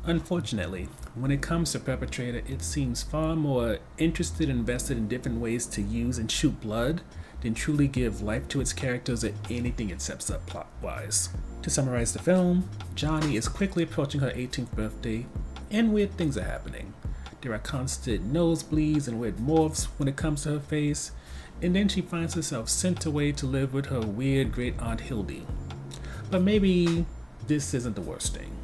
Unfortunately, when it comes to Perpetrator, it seems far more interested and invested in different ways to use and shoot blood than truly give life to its characters or anything it sets up plot wise. To summarize the film, Johnny is quickly approaching her 18th birthday, and weird things are happening. There are constant nosebleeds and weird morphs when it comes to her face, and then she finds herself sent away to live with her weird great aunt Hildy. But maybe this isn't the worst thing.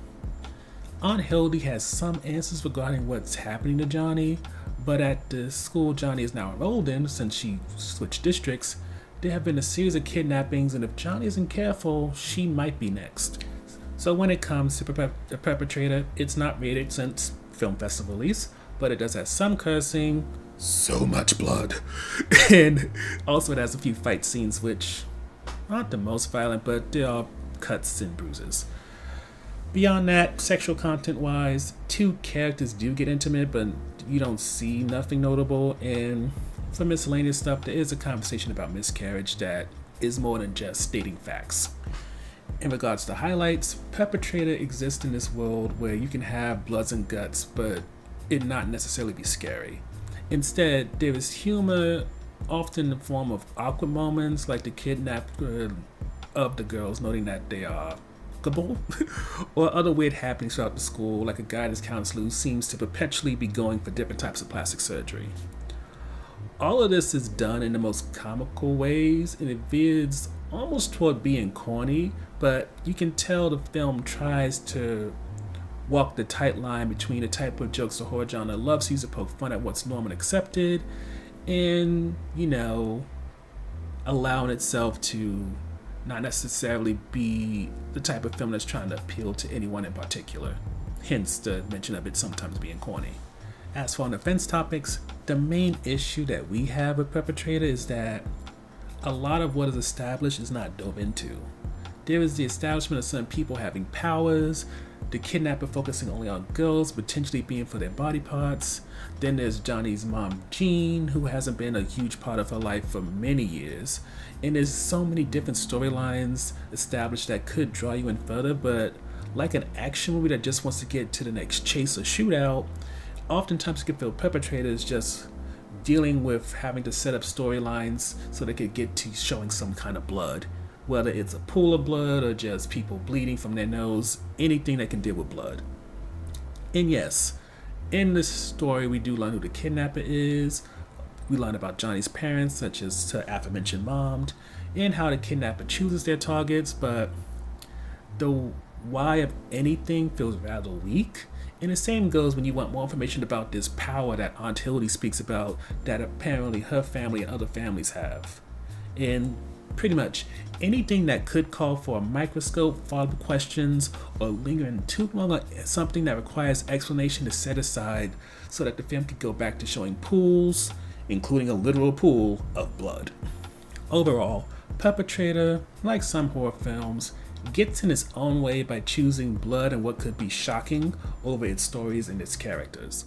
Aunt Hildy has some answers regarding what's happening to Johnny, but at the school Johnny is now enrolled in, since she switched districts, there have been a series of kidnappings, and if Johnny isn't careful, she might be next. So when it comes to the Perpetrator, it's not rated since film festival release, but it does have some cursing, so much blood, and also it has a few fight scenes which aren't the most violent, but there are cuts and bruises. Beyond that, sexual content wise, two characters do get intimate, but you don't see nothing notable. And for miscellaneous stuff, there is a conversation about miscarriage that is more than just stating facts. In regards to highlights, Perpetrator exists in this world where you can have bloods and guts, but it not necessarily be scary. Instead, there is humor, often in the form of awkward moments, like the kidnapping of the girls, noting that they are or other weird happenings throughout the school, like a guidance counselor who seems to perpetually be going for different types of plastic surgery. All of this is done in the most comical ways, and it veers almost toward being corny, but you can tell the film tries to walk the tight line between the type of jokes the horror genre loves to use to poke fun at what's normal and accepted, and, allowing itself to not necessarily be the type of film that's trying to appeal to anyone in particular, hence the mention of it sometimes being corny. As for on offense topics, the main issue that we have with Perpetrator is that a lot of what is established is not dove into. There is the establishment of some people having powers, the kidnapper focusing only on girls, potentially being for their body parts. Then there's Johnny's mom, Jean, who hasn't been a huge part of her life for many years. And there's so many different storylines established that could draw you in further, but like an action movie that just wants to get to the next chase or shootout, oftentimes you can feel Perpetrator is just dealing with having to set up storylines so they could get to showing some kind of blood. Whether it's a pool of blood or just people bleeding from their nose, anything that can deal with blood. And yes, in this story we do learn who the kidnapper is. We learn about Johnny's parents, such as the aforementioned mom, and how the kidnapper chooses their targets, but the why of anything feels rather weak. And the same goes when you want more information about this power that Aunt Hildy speaks about that apparently her family and other families have. And pretty much anything that could call for a microscope, follow-up questions, or lingering too long on something that requires explanation is set aside so that the film could go back to showing pools, including a literal pool of blood. Overall, Perpetrator, like some horror films, gets in its own way by choosing blood and what could be shocking over its stories and its characters.